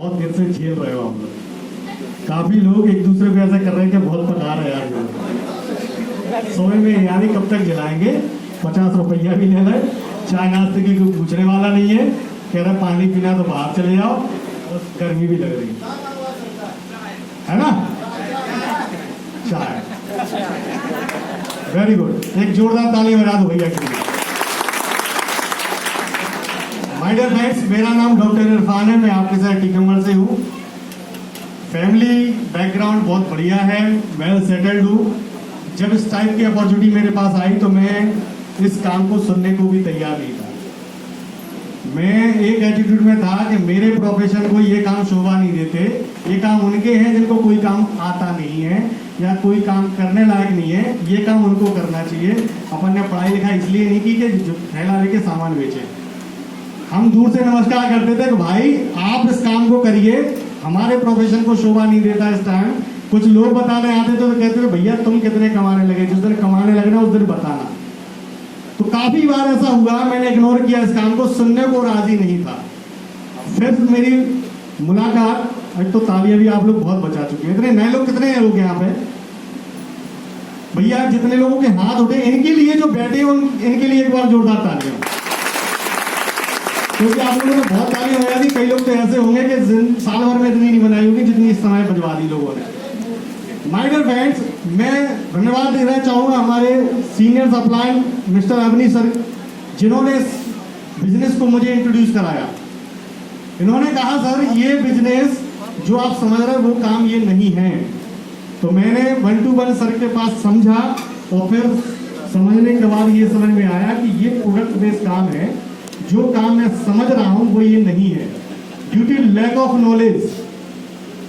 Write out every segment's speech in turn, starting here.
बहुत देर से झेल रहे हो हम लोग। काफी लोग एक दूसरे को ऐसा कर रहे हैं कि बहुत पका रहे हैं यार। समय में यानी कब तक जलाएंगे। 50 रुपया भी ले रहे, चाय नाश्ते की कोई पूछने वाला नहीं है। कह रहा पानी पीना तो बाहर चले जाओ, और गर्मी भी लग रही है ना। चाय, वेरी गुड, एक जोरदार ताली बजा दो भैया के लिए। माय डियर फ्रेंड्स, मेरा नाम डॉक्टर इरफान है, मैं आपके साथ टीकमगढ़ से हूँ। फैमिली बैकग्राउंड बहुत बढ़िया है, वेल सेटल्ड हूँ। जब इस टाइप की अपॉर्चुनिटी मेरे पास आई तो मैं इस काम को सुनने को भी तैयार नहीं था। मैं एक एटीट्यूड में था कि मेरे प्रोफेशन को ये काम शोभा नहीं देते, ये काम उनके हैं जिनको कोई काम आता नहीं है या कोई काम करने लायक नहीं है, ये काम उनको करना चाहिए। अपन ने पढ़ाई लिखाई इसलिए नहीं की कि थैला लेके सामान बेचे। हम दूर से नमस्कार करते थे कि भाई आप इस काम को करिए, हमारे प्रोफेशन को शोभा नहीं देता इस टाइम। कुछ लोग बताने आते तो कहते थे भैया तुम कितने कमाने लगे, जिस दिन कमाने लगना उस दिन बताना। तो काफी बार ऐसा हुआ, मैंने इग्नोर किया इस काम को, सुनने को राजी नहीं था। फिर मेरी मुलाकात, आज तो तालियां भी आप लोग बहुत बचा चुके हैं। इतने नए लोग कितने हैं लोग यहाँ पे भैया? जितने लोगों के हाथ उठे इनके लिए, जो बैठे हैं इनके लिए एक बार जोरदार तालियां, क्योंकि आप लोगों ने बहुत तालियां बजा दी। कई लोग तो ऐसे होंगे कि साल भर में इतनी नहीं बनाई होगी जितनी इस समय बजवा दी लोगों ने। माय डियर फ्रेंड्स, मैं धन्यवाद देना चाहूंगा हमारे senior supplier mister Avani sir, जिन्होंने इस बिजनेस को मुझे इंट्रोड्यूस कराया। इन्होंने कहा सर ये बिजनेस जो आप समझ रहे हैं वो काम ये नहीं है। तो मैंने 1 to 1 सर के पास समझा और फिर समझने के बाद ये समझ में आया कि ये प्रोडक्ट बेस्ड काम है। जो काम मैं समझ रहा हूं वो ये नहीं है, due to lack of knowledge.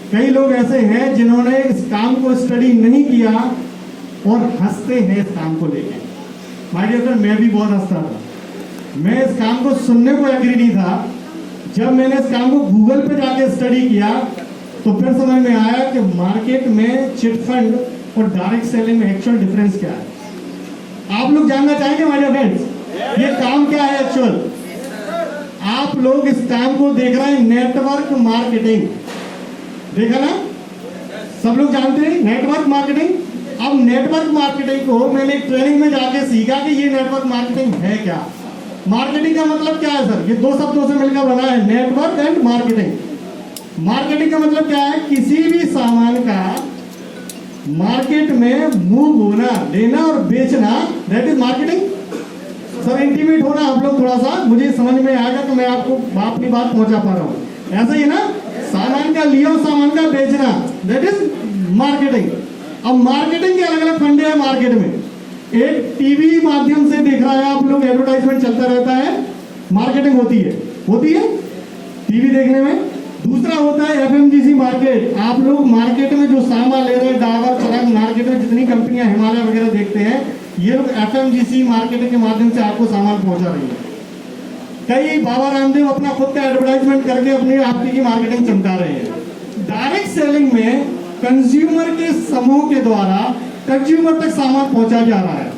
कई लोग ऐसे हैं जिन्होंने इस काम को स्टडी नहीं किया और हंसते हैं इस काम को लेके। माय डियर फ्रेंड, मैं भी बहुत हंसता था। मैं इस काम को सुनने को एग्री नहीं था। जब मैंने इस काम को गूगल पे जाके स्टडी किया तो फिर समझ में आया कि मार्केट में चिट फंड और डायरेक्ट सेलिंग में एक्चुअल डिफरेंस क्या है। आप लोग जानना चाहेंगे माय डियर फ्रेंड्स, ये काम क्या है एक्चुअल? आप लोग इस काम को देख रहे हैं, नेटवर्क मार्केटिंग, देखा ना? सब लोग जानते हैं नेटवर्क मार्केटिंग। अब नेटवर्क मार्केटिंग को मैंने ट्रेनिंग में जाके सीखा कि ये नेटवर्क मार्केटिंग है क्या। मार्केटिंग का मतलब क्या है सर? ये दो शब्दों से मिलकर बना है, नेटवर्क एंड मार्केटिंग। मार्केटिंग का मतलब क्या है? किसी भी सामान का मार्केट में मूव होना, लेना और बेचना, that is marketing. Sir intimate होना आप लोग थोड़ा सा, मुझे समझ में आएगा तो मैं आपको अपनी बात पहुंचा पा रहा हूं। ऐसा ही है ना, सामान का लिया और सामान का बेचना, दैट इज मार्केटिंग। अब मार्केटिंग के अलग अलग फंडे हैं मार्केट में। एक टीवी माध्यम से देख रहा है आप लोग, एडवर्टाइजमेंट चलता रहता है, मार्केटिंग होती है टीवी देखने में। दूसरा होता है एफएमजीसी मार्केट। आप लोग मार्केट में जो सामान ले रहे हैं, डाबर चरक, मार्केट में जितनी कंपनियां हिमालय वगैरह देखते हैं, ये लोग एफएमजीसी मार्केटिंग के माध्यम से आपको सामान पहुंचा रही है। कई बाबा रामदेव अपना खुद का एडवर्टाइजमेंट करके अपनी आपकी की मार्केटिंग चमका रहे हैं। डायरेक्ट सेलिंग में कंज्यूमर के समूह के द्वारा कंज्यूमर तक सामान पहुंचा जा रहा है।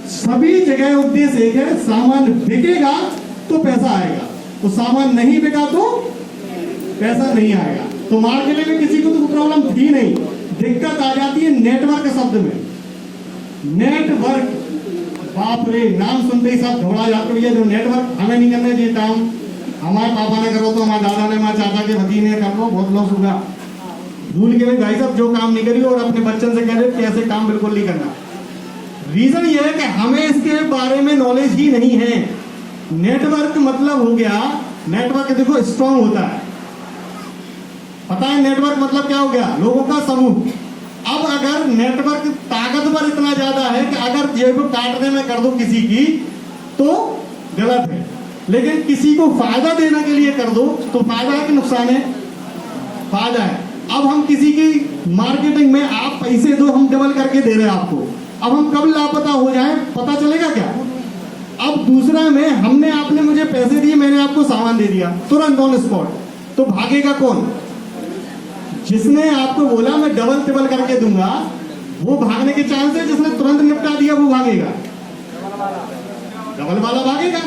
सभी जगह उद्देश्य एक है, सामान बिकेगा तो पैसा आएगा, तो सामान नहीं बिका तो पैसा नहीं आएगा। तो मार्केटिंग में किसी को तो प्रॉब्लम थी नहीं। दिक्कत आ जाती है नेटवर्क शब्द में। नेटवर्क, बाप रे, नाम सुनते ही सब घबरा जाते हैं। जो नेटवर्क हमें नहीं करना चाहिए काम, हमारे पापा ने करो तो हमारे दादा ने, हमारे चाचा के भतीजे कर लो, बहुत लोग होगा भूल के भाई साहब जो काम नहीं करिए, और अपने बच्चन से कह रहे कि ऐसे काम बिल्कुल नहीं करना। रीजन ये है कि हमें इसके बारे में नॉलेज ही नहीं है। नेटवर्क मतलब हो गया, नेटवर्क देखो स्ट्रॉन्ग होता है, पता है नेटवर्क मतलब क्या हो गया? लोगों का समूह। अब अगर नेटवर्क ताकतवर इतना ज्यादा है कि अगर जेब काटने में कर दो किसी की तो गलत है, लेकिन किसी को फायदा देने के लिए कर दो तो फायदा है कि नुकसान है? फायदा है। अब हम किसी की मार्केटिंग में आप पैसे दो, हम डबल करके दे रहे हैं आपको। अब हम कब लापता हो जाए पता चलेगा क्या? अब दूसरा में हमने, आपने मुझे पैसे दिए, मैंने आपको सामान दे दिया तुरंत ऑन स्पॉट, तो भागेगा कौन? जिसने आपको बोला मैं डबल ट्रिपल करके दूंगा, वो भागने के चांस है। जिसने तुरंत निपटा दिया वो भागेगा, डबल वाला भागेगा।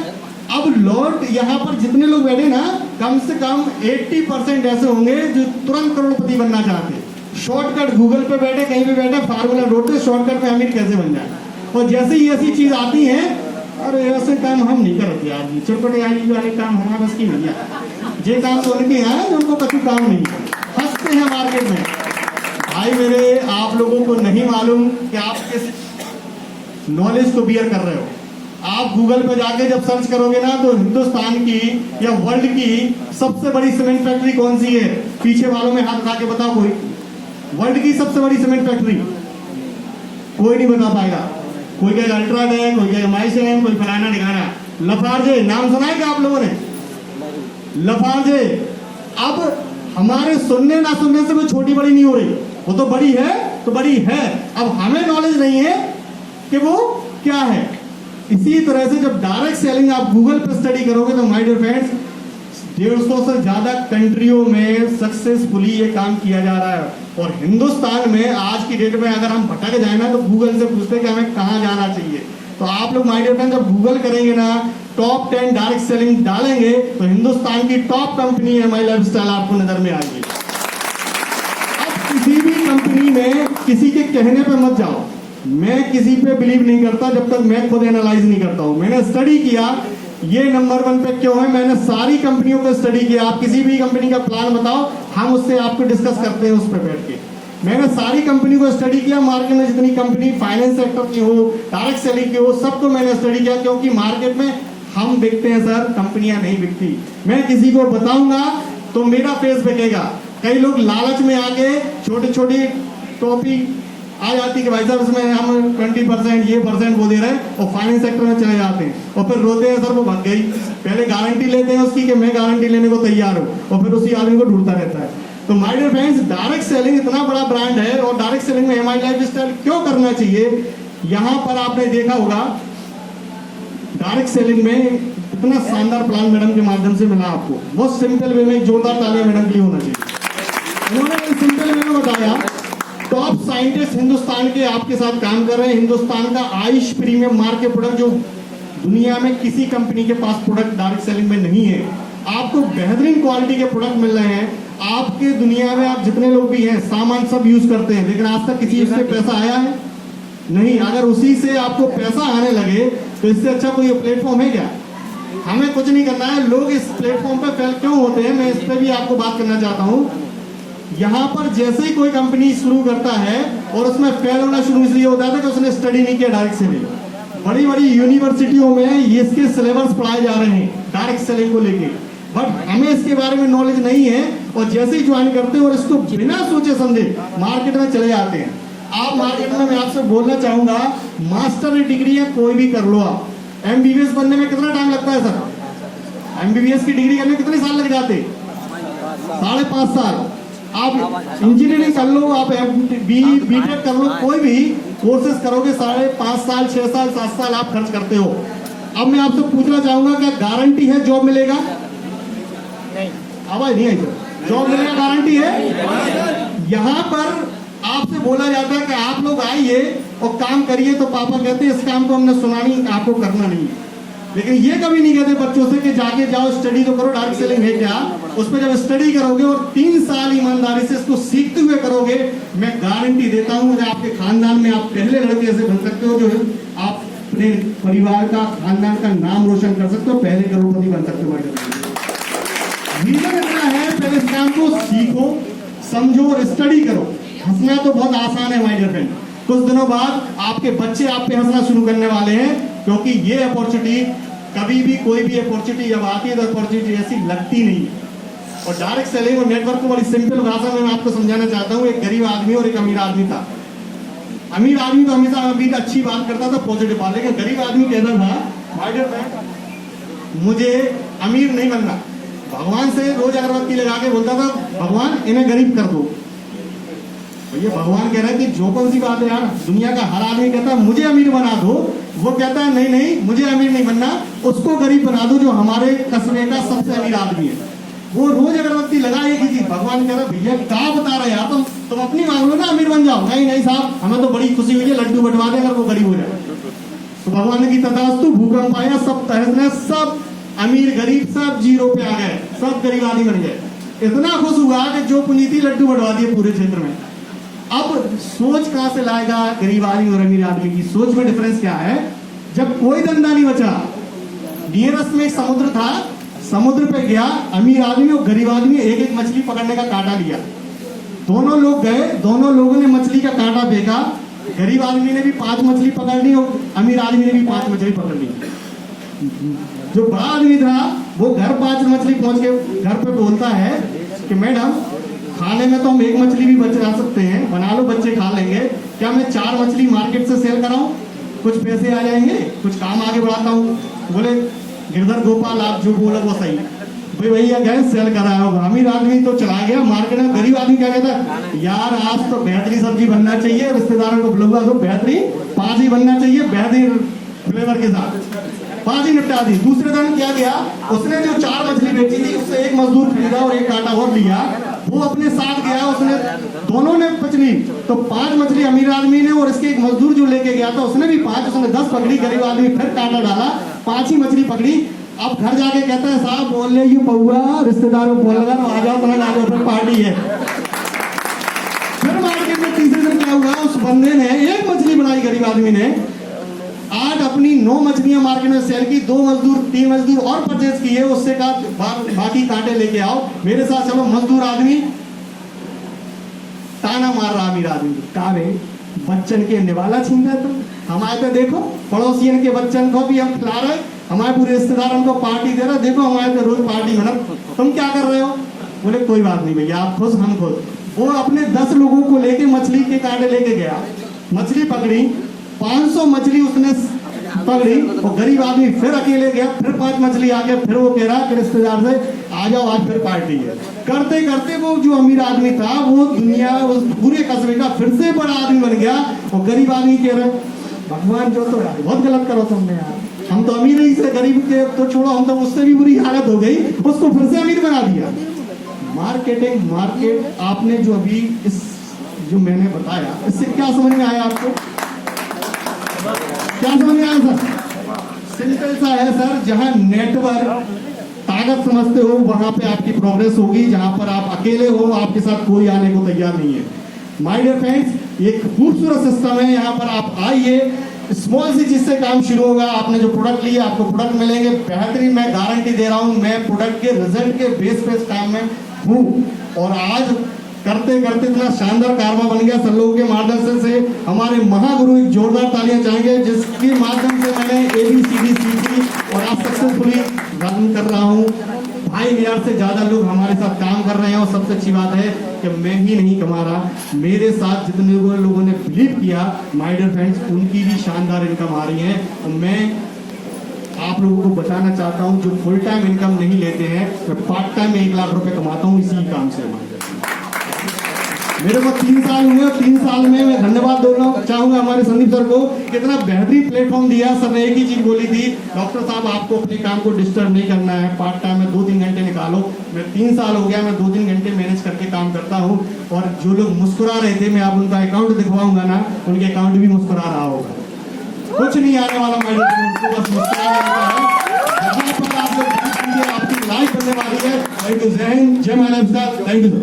अब लॉट यहाँ पर जितने लोग बैठे ना, कम से कम 80% ऐसे होंगे जो तुरंत करोड़पति बनना चाहते हैं। शॉर्टकट गूगल पे बैठे, कहीं भी बैठे, फार्मूला ढूंढते शॉर्टकट में अमीर कैसे बन जाए। और जैसे ही ऐसी चीज आती है, अरे ऐसे काम हम नहीं करते यार, चटपटे आई वाले काम हमारे बस की नहीं है, जे काम तो उनके यहाँ है जो उनको कभी काम नहीं है, हंसते हैं मार्केट में। भाई मेरे, आप लोगों को नहीं मालूम कि आप किस नॉलेज को बियर कर रहे हो। आप गूगल पे जाके जब सर्च करोगे ना, तो हिंदुस्तान की या वर्ल्ड की सबसे बड़ी सीमेंट फैक्ट्री कौन सी है, पीछे वालों में हाथ उठा के बताओ कोई। वर्ल्ड की सबसे बड़ी सीमेंट फैक्ट्री कोई नहीं बता पाएगा। कोई कहेगा अल्ट्राटेक, कोई कहेगा माइसेम, कोई फलाना ठिकाना। लफार्जे नाम सुना है क्या आप लोगों ने? लफार्जे। अब हमारे सुनने ना सुनने से वो छोटी बड़ी नहीं हो रही, वो तो बड़ी है, तो बड़ी है। अब हमें नॉलेज नहीं है कि वो क्या है। इसी तरह से जब डायरेक्ट सेलिंग आप गूगल पर स्टडी करोगे तो माय डियर फ्रेंड्स, 150 से ज्यादा कंट्रियों में सक्सेसफुली ये काम किया जा रहा है। और हिंदुस्तान में आज की डेट में अगर हम भटक जाए ना, तो गूगल से पूछते कि हमें कहाँ जाना चाहिए। तो आप लोग माय डियर फ्रेंड्स जब गूगल करेंगे ना, टॉप 10 डायरेक्ट सेलिंग डालेंगे, तो हिंदुस्तान की टॉप कंपनी है माई लाइफस्टाइल आपको नजर में आएगी। अब किसी भी कंपनी में किसी के कहने पे मत जाओ। मैं किसी पे बिलीव नहीं करता जब तक मैं खुद एनालाइज नहीं करता हूं। मैंने स्टडी किया ये नंबर 1 पे क्यों है, मैंने सारी कंपनियों को स्टडी किया। आप किसी भी कंपनी का प्लान बताओ, हम उससे आपको डिस्कस करते हैं उस पर बैठ के। मैंने सारी कंपनी को स्टडी किया, मार्केट में जितनी कंपनी फाइनेंस सेक्टर की हो, डायरेक्ट सेलिंग की हो, सबको मैंने स्टडी किया। क्योंकि मार्केट में हम बिकते हैं सर, कंपनियां नहीं बिकती। मैं किसी को बताऊंगा तो मेरा फेस बिकेगा। कई लोग लालच में आके छोटे छोटे टॉपिक आ जाती कि भाई साहब इसमें हम 20% ये परसेंट वो दे रहे हैं, और फाइनेंस सेक्टर में चले जाते हैं और फिर रोते हैं सर वो भाग गई। पहले गारंटी लेते हैं उसकी कि मैं गारंटी लेने को तैयार हूँ, और फिर उसी आदमी को ढूंढता रहता है। तो my dear friends, direct selling इतना बड़ा ब्रांड है, और डायरेक्ट सेलिंग में एमआई लाइफस्टाइल क्यों करना चाहिए। यहाँ पर आपने देखा होगा डायरेक्ट सेलिंग में इतना शानदार प्लान मैडम के माध्यम से मिला आपको। बहुत सिंपल वे में, जोरदार तालियां मैडम के लिए होना चाहिए। उन्होंने सिंपल वे में बताया, टॉप साइंटिस्ट हिंदुस्तान के आपके साथ काम कर रहे हैं। हिंदुस्तान का आयुष प्रीमियम मार्क के प्रोडक्ट जो दुनिया में किसी कंपनी के पास प्रोडक्ट डायरेक्ट सेलिंग में नहीं है, आपको बेहतरीन क्वालिटी के प्रोडक्ट मिल रहे हैं। आपके दुनिया में आप जितने लोग भी हैं, सामान सब यूज करते हैं, लेकिन आज तक किसी से पैसा आया है नहीं। अगर उसी से आपको पैसा आने लगे तो इससे अच्छा कोई प्लेटफॉर्म है क्या? हमें कुछ नहीं करना है। लोग इस प्लेटफॉर्म पे फेल क्यों होते हैं, मैं इस पे भी आपको बात करना चाहता हूँ। यहाँ पर जैसे ही कोई कंपनी शुरू करता है और उसमें फेल होना शुरू इसलिए होता है कि उसने स्टडी नहीं किया डायरेक्ट सेलिंग। बड़ी बड़ी यूनिवर्सिटियों में ये इसके सिलेबस पढ़ाए जा रहे हैं डायरेक्ट सेलिंग को लेके, बट हमें इसके बारे में नॉलेज नहीं है। और जैसे ही ज्वाइन करते हैं और इसको बिना सोचे समझे मार्केट में चले जाते हैं। आप मार्केट में, मैं आपसे बोलना चाहूंगा, मास्टर डिग्री है कोई भी कर लो आप। एमबीबीएस बनने में कितना टाइम लगता है सर? एमबीबीएस की डिग्री करने कितने साल लग जाते? 5.5 साल। आप इंजीनियरिंग कर लो, आप बीटेक कर लो, कोई भी कोर्सेज करोगे 5.5 साल, 6 साल, 7 साल आप खर्च करते हो। अब मैं आपसे पूछना चाहूंगा, क्या गारंटी है जॉब मिलेगा? नहीं, आवाज नहीं आई सर। जॉब मिलेगा गारंटी है? यहाँ पर आपसे बोला जाता है कि आप लोग आइए और काम करिए, तो पापा कहते हैं इस काम को हमने सुना नहीं, आपको करना नहीं है। लेकिन ये कभी नहीं कहते बच्चों से कि जाके जाओ स्टडी तो करो, डायरेक्ट सेलिंग है क्या। उस पर जब स्टडी करोगे और 3 साल ईमानदारी से इसको सीखते हुए करोगे, मैं गारंटी देता हूं कि आपके खानदान में आप पहले लड़के ऐसे बन सकते हो जो आप अपने परिवार का, खानदान का नाम रोशन कर सकते हो, पहले करोड़पति बन सकते हो। रीजन इतना है, पहले इस काम को सीखो, समझो और स्टडी करो। हंसना तो बहुत आसान है माय डियर फ्रेंड। कुछ दिनों बाद आपके बच्चे आप पे हंसना शुरू करने वाले हैं, क्योंकि ये अपॉर्चुनिटी, कभी भी कोई भी अपॉर्चुनिटी जब आती है तो अपॉर्चुनिटी ऐसी लगती नहीं है। और डायरेक्ट सेलिंग और नेटवर्क को बड़ी सिंपल भाषा में मैं आपको समझाना चाहता हूँ। एक गरीब आदमी और एक अमीर आदमी था। अमीर आदमी तो हमेशा अमीर अच्छी बात करता था, पॉजिटिव बात, लेकिन गरीब आदमी कहता था माय डियर फ्रेंड मुझे अमीर नहीं बनना। भगवान से रोज अगरबत्ती लगा के बोलता था भगवान इन्हें गरीब कर दो। ये भगवान कह रहा है कि जो कौन सी बात है यार, दुनिया का हर आदमी कहता है मुझे अमीर बना दो, वो कहता है नहीं नहीं मुझे अमीर नहीं बनना, उसको गरीब बना दो जो हमारे कस्बे का सबसे अमीर आदमी है। वो रोज अगरबत्ती लगाएगी थी। भगवान कह रहा भैया क्या बता रहे यार, तुम अपनी मांग लो ना, अमीर बन जाओ। नहीं नहीं साहब, हमें तो बड़ी खुशी हुई है, लड्डू बंटवा दे अगर वो गरीब हो जाए। तो भगवान ने की तथास्तु, भूकंप आया, सब तहस नहस, सब अमीर गरीब सब जीरो पे आ गए, सब गरीब आदमी बन गए। इतना खुश हुआ कि जो पूंजी थी लड्डू बढ़वा दिए पूरे क्षेत्र में। अब सोच कहां से लाएगा गरीब आदमी और अमीर आदमी की सोच में डिफरेंस क्या है? जब कोई धंधा नहीं बचा, नियरेस्ट में समुद्र था, समुद्र पे गया अमीर आदमी और गरीब आदमी, एक एक मछली पकड़ने का कांटा लिया। दोनों लोग गए, दोनों लोगों ने मछली का कांटा फेंका। गरीब आदमी ने भी 5 मछली पकड़ ली और अमीर आदमी ने भी 5 मछली पकड़ ली। जो बड़ा आदमी था वो घर 5 मछली पहुंच के घर पे बोलता है कि मैडम खाने में तो हम 1 मछली भी बचा सकते हैं, बना लो बच्चे खा लेंगे, क्या मैं 4 मछली मार्केट से सेल कराऊं, कुछ पैसे आ जाएंगे, कुछ काम आगे बढ़ाता हूँ। बोले गिरधर गोपाल आप जो बोला वो सही, भाई भैया गए सेल कराया होगा। अमीर आदमी तो चला गया मार्केट में, गरीब आदमी क्या कहता है, यार आज तो बेहतरीन सब्जी बनना चाहिए, रिश्तेदारों को बुलवा दो, बेहतरीन 5 ही बनना चाहिए, बेहतरीन फ्लेवर के साथ 5 ही निपटा दी। दूसरे दिन क्या किया, उसने जो 4 मछली बेची थी उससे 1 मजदूर खरीदा और 1 कांटा और लिया, वो अपने साथ गया, उसने दोनों ने पचली तो 5 मछली अमीर आदमी ने और इसके 1 मजदूर जो लेके गया था उसने भी 5, उसने 10 पकड़ी। गरीब आदमी फिर कांटा डाला, 5 ही मछली पकड़ी। अब घर जाके कहता है साहब बोल ले ये पौआ रिश्तेदारों बोल लगा आ जाओ तो आ जाओ, फिर पार्टी है। फिर मार्केट में तीसरे दिन क्या हुआ, उस बंदे ने 1 मछली बनाई, गरीब आदमी ने 8 अपनी 9 मछलियां मार्केट में सेल की, 2 मजदूर 3 मजदूर और परचेज किए, उससे कहा बाकी कांटे लेके आओ मेरे साथ चलो। मजदूर आदमी ताना मार रहा अमीर आदमी, कहा बच्चन के निवाला छीन रहे तुम, हमारे पे देखो पड़ोसियन के बच्चन को भी हम खिला रहे, हमारे पूरे रिश्तेदारों को पार्टी दे रहे, देखो हमारे पे रोज पार्टी बना, तुम क्या कर रहे हो? बोले कोई बात नहीं भैया, आप खुश हम खुश। वो अपने 10 लोगों को लेके मछली के कांटे लेके गया, मछली पकड़ी, 500 मछली उसने पकड़ी और गरीब आदमी फिर अकेले गया, फिर 5 मछली आ गया, फिर वो कह रहा कि रिश्तेदार से आ जाओ आज फिर पार्टी है। करते करते वो जो अमीर आदमी था वो दुनिया उस पूरे कस्बे का फिर से बड़ा आदमी बन गया और गरीब आदमी कह रहे भगवान जो तो यार बहुत गलत करो तुमने यार, हम तो अमीर ही से गरीब के तो छोड़ो, हम तो उससे भी बुरी हालत हो गई, उसको फिर से अमीर बना दिया। मार्केटिंग मार्केट आपने जो अभी इस जो मैंने बताया इससे क्या समझ में आया आपको? क्या समझ में आया सर? सिंपल सा है सर, जहां नेटवर्क ताकत समझते हो वहां पे आपकी प्रोग्रेस होगी, जहां पर आप अकेले हो आपके साथ कोई आने को तैयार नहीं है। माय डियर फ्रेंड्स, ये खूबसूरत सिस्टम है, यहाँ पर आप आइए, स्मॉल सी चीज से काम शुरू होगा। आपने जो प्रोडक्ट लिए आपको प्रोडक्ट मिलेंगे बेहतरीन, मैं गारंटी दे रहा हूँ, मैं प्रोडक्ट के रिजल्ट के बेस पे काम में हूँ और आज करते करते इतना शानदार कारवा बन गया। सब लोगों के मार्गदर्शन से हमारे महागुरु एक जोरदार तालियां चाहेंगे, जिसके माध्यम से मैंने ABCD सीखी और आज सक्सेसफुली रन कर रहा हूँ। 2,500 से ज्यादा लोग हमारे साथ काम कर रहे हैं और सबसे अच्छी बात है कि मैं ही नहीं कमा रहा, मेरे साथ जितने लोगों ने बिलीव किया माय डियर फ्रेंड्स उनकी भी शानदार इनकम आ रही है। और मैं आप लोगों को बताना चाहता हूं जो फुल टाइम इनकम नहीं लेते हैं, मैं पार्ट टाइम में 1 लाख रुपए कमाता हूं इसी काम से। मेरे को 3 साल हुए, 3 साल में मैं धन्यवाद देना चाहूंगा हमारे संदीप सर को, कितना बेहतरीन प्लेटफॉर्म दिया। सर ने एक ही चीज बोली थी, डॉक्टर साहब आपको अपने काम को डिस्टर्ब नहीं करना है, पार्ट टाइम में 2-3 घंटे निकालो। मैं 3 साल हो गया, मैं 2-3 घंटे मैनेज करके काम करता हूँ। और जो लोग मुस्कुरा रहे थे, मैं आप उनका अकाउंट दिखवाऊंगा ना, उनके अकाउंट भी मुस्कुरा रहा होगा, कुछ नहीं आने वाला मैडम, उनको बस मुस्कुराना है। आपकी लाइफ बनने वाली है। थैंक यू, जय हिंद, जय महाराष्ट्र, थैंक यू सर।